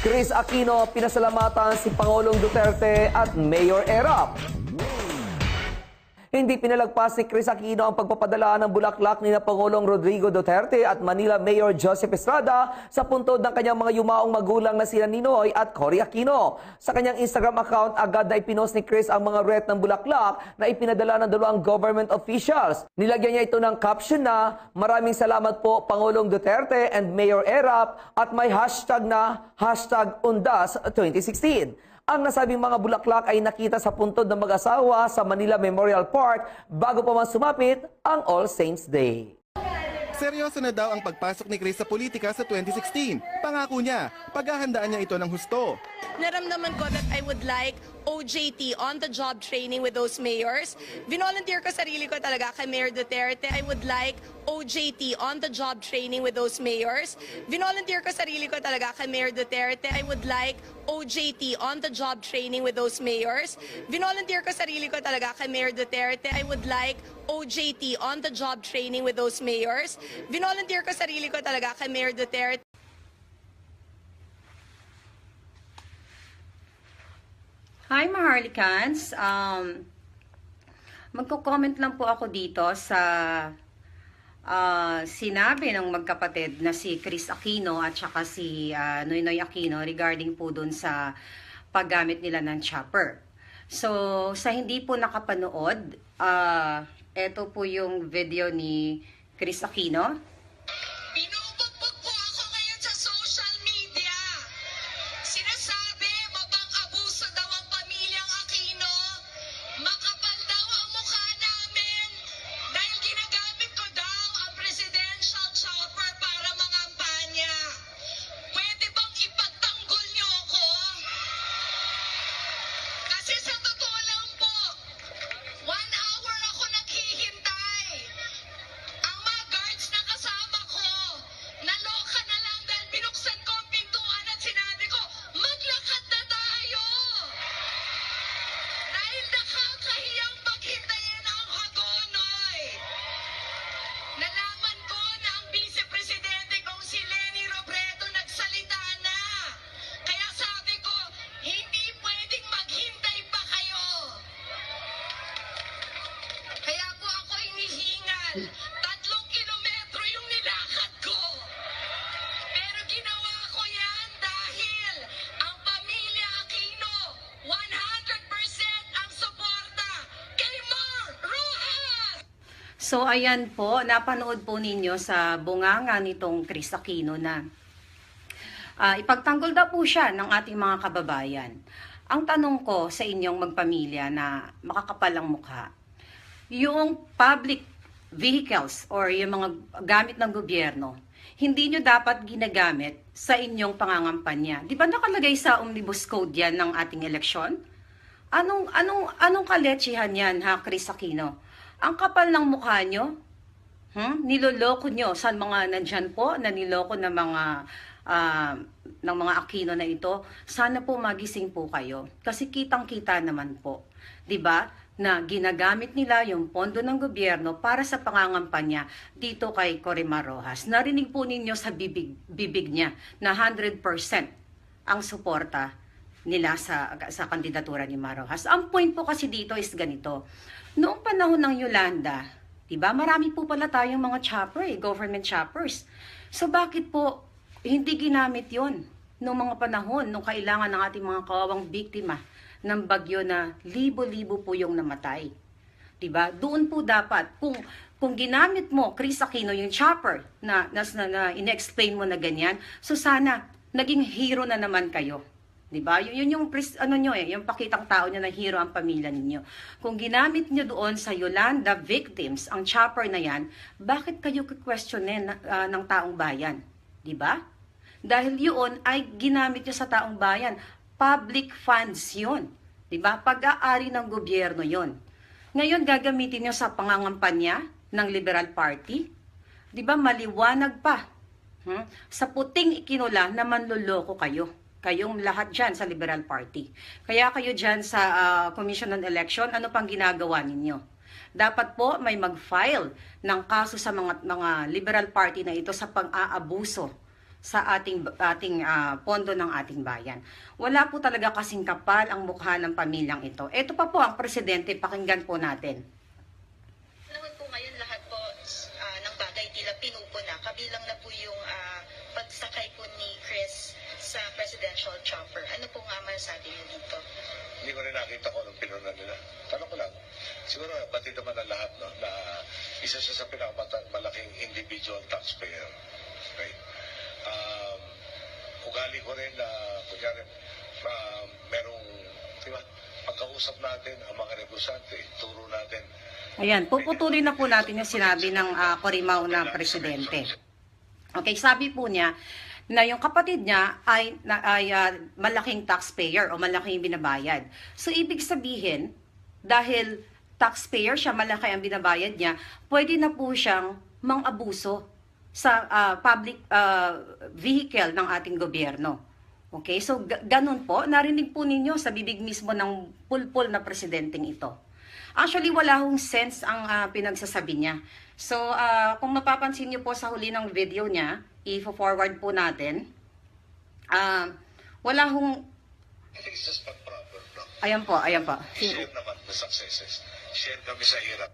Chris Aquino pinasalamatan si Pangulong Duterte at Mayor Erap. Hindi pinalagpas ni Chris Aquino ang pagpapadala ng bulaklak ni Pangulong Rodrigo Duterte at Manila Mayor Joseph Estrada sa puntod ng kanyang mga yumaong magulang na sina Ninoy at Cory Aquino. Sa kanyang Instagram account, agad na ipinost ni Chris ang mga wreath ng bulaklak na ipinadala ng dalawang government officials. Nilagyan niya ito ng caption na, "Maraming salamat po Pangulong Duterte and Mayor Erap," at may hashtag na #Undas2016. Ang nasabing mga bulaklak ay nakita sa puntod ng mag-asawa sa Manila Memorial Park bago pa man sumapit ang All Saints Day. Seryoso na daw ang pagpasok ni Chris sa politika sa 2016. Pangako niya, paghahandaan niya ito ng husto. Naramdaman ko that I would like OJT, on-the-job training with those mayors. Vinolunteer ko sarili ko talaga kay Mayor Duterte. I would like OJT, on-the-job training with those mayors. Vinolunteer ko sarili ko talaga kay Mayor Duterte. I would like OJT, on-the-job training with those mayors. Vinolunteer ko sarili ko talaga kay Mayor Duterte. I would like OJT, on-the-job training with those mayors. Vinolunteer ko sarili ko talaga kay Mayor Duterte. Hi, Maharlikans. Magko-comment lang po ako dito sa sinabi ng magkapatid na si Chris Aquino at saka si Noynoy Aquino regarding po dun sa paggamit nila ng chopper. So, sa hindi po nakapanood, eto po yung video ni Chris Aquino. Binubugbog po ako ngayon sa social media. Sinasabi, mapang-abuso daw ang pamilyang Aquino. Makapal daw ang mukha namin dahil ginagamit ko daw ang presidential chopper para mangampanya. Pwede bang ipagtanggol niyo ako? Kasi sa totoo lang po, 1 hour ako naghihintay. Ang mga guards na kasama ko, naloka na lang dahil binuksan ko ang pintuan at sinabi ko, maglakad na tayo! Dahil nakakahiyang paghintayin ang Hagonoy. Nalaman ko na ang vice-presidente kong si Leni Robredo nagsalita na. Kaya sabi ko, hindi pwedeng maghintay pa kayo. Kaya po ako hinihingal. 3 kilometro yung nilakad ko. Pero ginawa ko yan dahil ang pamilya Aquino, 100% ang suporta kay Mar Rojas! So, ayan po, napanood po ninyo sa bunganga nitong Chris Aquino na ipagtanggol daw po siya ng ating mga kababayan. Ang tanong ko sa inyong magpamilya na makakapal ang mukha, yung public vehicles or yung mga gamit ng gobyerno, hindi nyo dapat ginagamit sa inyong pangangampanya. Di ba nakalagay sa Omnibus Code yan ng ating eleksyon? Anong kaletsihan yan, ha, Chris Aquino? Ang kapal ng mukha nyo, niloloko nyo sa mga nandyan po, na niloko ng mga Aquino na ito. Sana po magising po kayo. Kasi kitang-kita naman po. 'Di ba? Na ginagamit nila yung pondo ng gobyerno para sa pangangampanya dito kay Cory Rojas. Narinig po ninyo sa bibig niya na 100% ang suporta nila sa kandidatura ni Rojas. Ang point po kasi dito is ganito. Noong panahon ng Yolanda, 'di ba? Marami po pala tayong mga chopper, government choppers. So bakit po hindi ginamit 'yon noong mga panahon nung kailangan ng ating mga kawawang biktima ng bagyo na libo-libo po yung namatay. 'Di ba? Doon po dapat kung ginamit mo Chris Aquino yung chopper na ine-explain mo na ganyan, so sana naging hero na naman kayo. 'Di ba? Yun yung yung pakitang tao niyo na hero ang pamilya ninyo. Kung ginamit niyo doon sa Yolanda victims ang chopper na yan, bakit kayo questionin ng taong bayan? 'Di ba? Dahil yun ay ginamit niyo sa taong bayan. Public funds yun. Diba? Pag-aari ng gobyerno yun. Ngayon, gagamitin nyo sa pangangampanya ng Liberal Party. Diba? Maliwanag pa. Sa puting ikinula na manloloko kayo. Kayong lahat dyan sa Liberal Party. Kaya kayo dyan sa Commission on Election, ano pang ginagawa ninyo? Dapat po may mag-file ng kaso sa mga Liberal Party na ito sa pang-aabuso sa ating pondo ng ating bayan. Wala po talaga kasing kapal ang mukha ng pamilyang ito. Ito pa po ang presidente, pakinggan po natin. Naman po ngayon lahat po ng bagay tila pinupuna. Kabilang na po yung pagsakay po ni Chris sa presidential chopper. Ano po nga masasabi niyo dito? Hindi ko rin nakita ko anong pinuna nila. Tanong ko lang, siguro pati naman ang lahat, no, na isa siya sa pinakamalaking individual taxpayer. Right? Ugali ko rin na, kunyari, merong, di ba, pagkausap natin ang mga negosyante, turo natin. Ayan, puputulin na po natin yung sinabi ng Corimao na presidente. Okay, sabi po niya na yung kapatid niya ay malaking taxpayer o malaking binabayad. So, ibig sabihin, dahil taxpayer siya, malaki ang binabayad niya, pwede na po siyang mang-abuso sa public vehicle ng ating gobyerno. Okay, so ganun po, narinig po ninyo sa bibig mismo ng pulpul na presidenteng ito. Actually, wala hong sense ang pinagsasabi niya. So, kung mapapansin niyo po sa huli ng video niya, i-forward po natin, wala hong... I think it's just not proper, no? Ayan po, ayan po. Share naman the successes. Share kami sa hirap.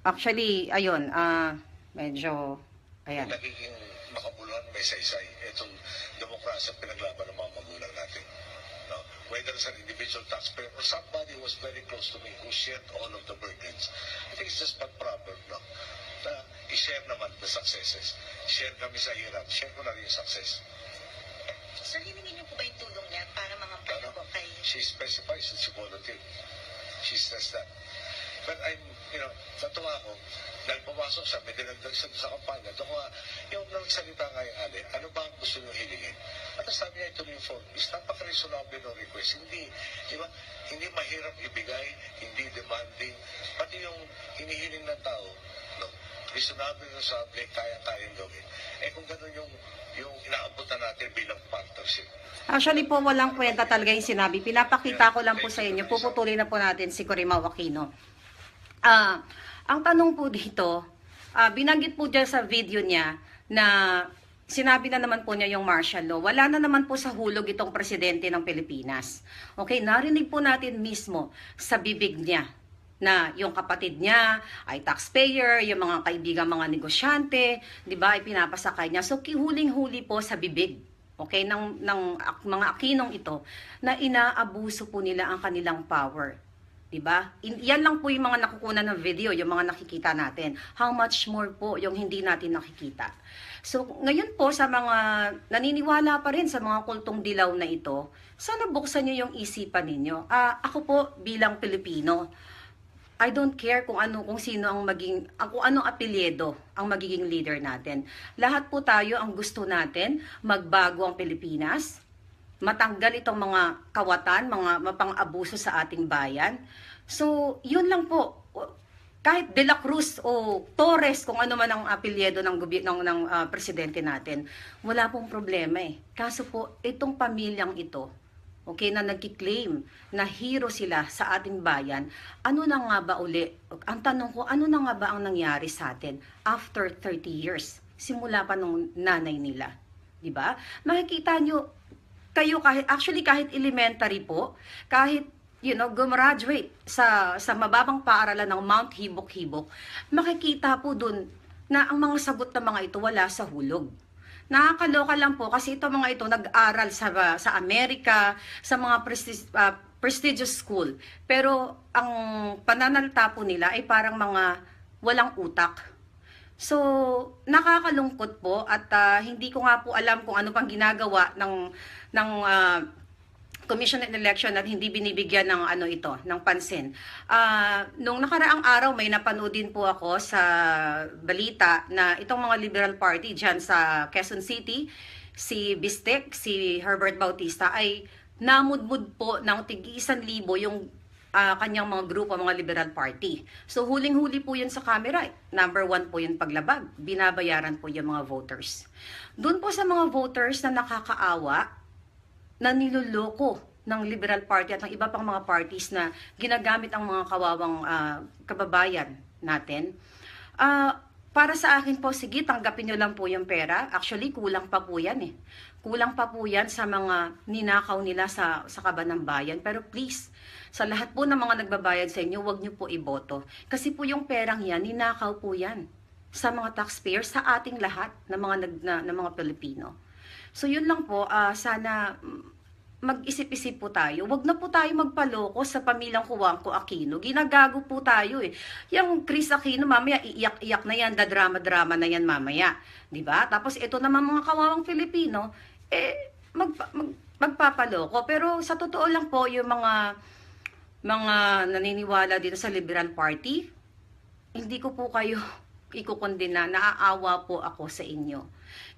Actually, ayun, medyo, ayan. Kung nagiging makabuluhan, may saysay. Itong demokrasya pinaglaban ng mga magulang natin. No? Whether it's an individual taxpayer or somebody who was very close to me who shared all of the burdens. I think it's just not proper, no? Na i-share naman the successes. Share kami sa hirap. Share ko na rin yung success. Sir, hiningi niyo po ba yung tulong niya para mga pala po kay... She specifies that she volunteered. She says that. But I'm, natuwa ako, dahil pumasok siya, may dinagdag siya sa kampanya. Doon yung nagsalita nga yung Ali, ano ba ang gusto niyo hilingin? At sabi niya ito yung form, is napaka-reasonable no request. Hindi, di ba? Hindi mahirap ibigay, hindi demanding. Pati yung hinihiling ng tao, no? Reasonable no sabi, kaya-kayang gawin. Eh kung gano'n yung inaabutan natin bilang partnership. Actually po, walang kwenta talaga yung sinabi. Pinapakita ko lang po sa inyo. Puputulin na po natin si Corimao Aquino. Ang tanong po dito, binanggit po dyan sa video niya na sinabi na naman po niya yung martial law. Wala na naman po sa hulog itong presidente ng Pilipinas. Okay, narinig po natin mismo sa bibig niya na yung kapatid niya ay taxpayer, yung mga kaibigan, mga negosyante, di ba, ay pinapasakay niya. So, huling-huli po sa bibig, okay, ng mga Aquinong ito, na inaabuso po nila ang kanilang power. Di ba? Yan lang po yung mga nakukunan ng video, yung mga nakikita natin. How much more po yung hindi natin nakikita. So, ngayon po sa mga naniniwala pa rin sa mga kultong dilaw na ito, sana buksan nyo yung isipan ninyo. Ako po bilang Pilipino, I don't care kung sino ang kung anong apelyido ang magiging leader natin. Lahat po tayo ang gusto natin, magbago ang Pilipinas, matanggal itong mga kawatan, mga mapang-abuso sa ating bayan. So, yun lang po. Kahit De La Cruz o Torres, kung ano man ang apelyido ng presidente natin, wala pong problema eh. Kaso po, itong pamilyang ito, okay, na nagkiklaim na hero sila sa ating bayan, ano na nga ba uli? Ang tanong ko, ano na nga ba ang nangyari sa atin after 30 years? Simula pa nung nanay nila. Diba? Makikita nyo, kayo kahit elementary po, kahit gumraduate sa mababang paaralan ng Mount Hibok-Hibok, makikita po dun na ang mga sagot ng mga ito wala sa hulog. Nakakaloka lang po kasi mga ito nag-aral sa Amerika, sa mga prestigious school. Pero ang pananalita po nila ay parang mga walang utak. So, nakakalungkot po at hindi ko nga po alam kung ano pang ginagawa ng Commission on Election at hindi binibigyan ng ng pansin. Nung nakaraang araw may napanood din po ako sa balita na itong mga Liberal Party dyan sa Quezon City, si Bistek, si Herbert Bautista ay namudmud po ng tig-1,000 yung kanyang mga grupo, mga Liberal Party. So huling-huli po yun sa camera. Number 1 po yung paglabag. Binabayaran po yung mga voters. Doon po sa mga voters na nakakaawa, na niloloko ng Liberal Party at ng iba pang mga parties na ginagamit ang mga kawawang kababayan natin. Para sa akin po, sige, tanggapin nyo lang po yung pera. Actually, kulang pa po yan eh. Kulang pa po yan sa mga ninakaw nila sa kaban ng bayan. Pero please, sa lahat po ng mga nagbabayad sa inyo, huwag nyo po iboto. Kasi po yung perang yan, ninakaw po yan sa mga taxpayers, sa ating lahat ng mga Pilipino. So yun lang po, sana mag-isip-isip po tayo. Huwag na po tayo magpaloko sa pamilyang Juangco Aquino. Ginagago po tayo eh. Yung Chris Aquino, mamaya iiyak-iyak na yan, drama-drama na yan mamaya. Diba? Tapos ito naman mga kawawang Pilipino, magpapaloko. Pero sa totoo lang po, yung mga naniniwala dito sa Liberal Party, hindi ko po kayo ikukondena. Naaawa po ako sa inyo.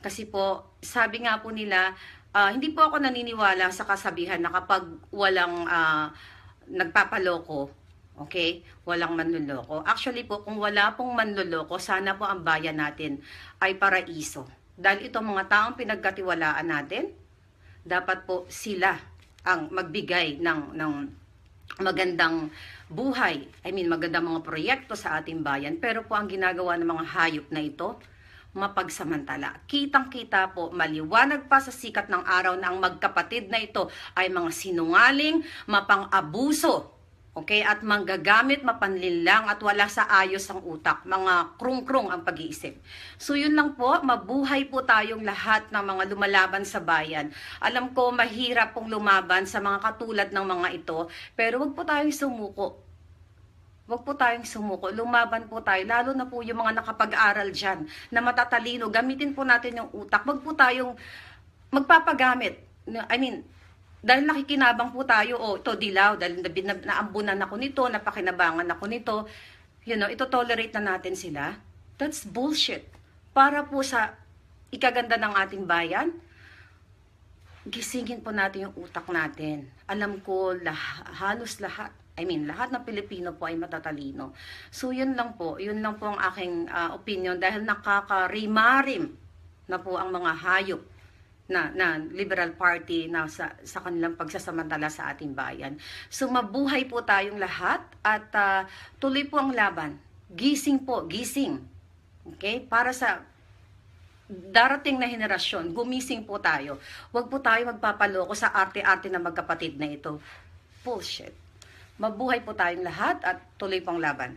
Kasi po, sabi nga po nila, hindi po ako naniniwala sa kasabihan na kapag walang nagpapaloko, okay, walang manloloko. Actually po, kung wala pong manloloko, sana po ang bayan natin ay paraiso. Dahil itong mga taong pinagkatiwalaan natin, dapat po sila ang magbigay ng magandang buhay. I mean, magandang mga proyekto sa ating bayan. Pero po ang ginagawa ng mga hayop na ito, mapagsamantala. Kitang-kita po, maliwanag pa sa sikat ng araw na ang magkapatid na ito ay mga sinungaling, mapang-abuso, okay, at manggagamit, mapanlinlang at wala sa ayos ang utak, mga krung-krung ang pag-iisip. So yun lang po, mabuhay po tayong lahat ng mga lumalaban sa bayan. Alam ko mahirap pong lumaban sa mga katulad ng mga ito, pero wag po tayong sumuko. Huwag po tayong sumuko, lumaban po tayo, lalo na po yung mga nakapag-aral dyan, na matatalino, gamitin po natin yung utak, huwag po tayong magpapagamit. I mean, dahil nakikinabang po tayo, ito dilaw, dahil naambunan ako nito, napakinabangan ako nito, ito tolerate na natin sila. That's bullshit. Para po sa ikaganda ng ating bayan, gisingin po natin yung utak natin. Alam ko, halos lahat, lahat ng Pilipino po ay matatalino. So, yun lang po ang aking opinion dahil nakakarimarim na po ang mga hayop na Liberal Party na sa kanilang pagsasamantala sa ating bayan. So, mabuhay po tayong lahat at tuloy po ang laban. Gising po, gising. Okay? Para sa darating na henerasyon, gumising po tayo. Huwag po tayo magpapaloko sa arte-arte na magkapatid na ito. Bullshit. Mabuhay po tayong lahat at tuloy pong laban.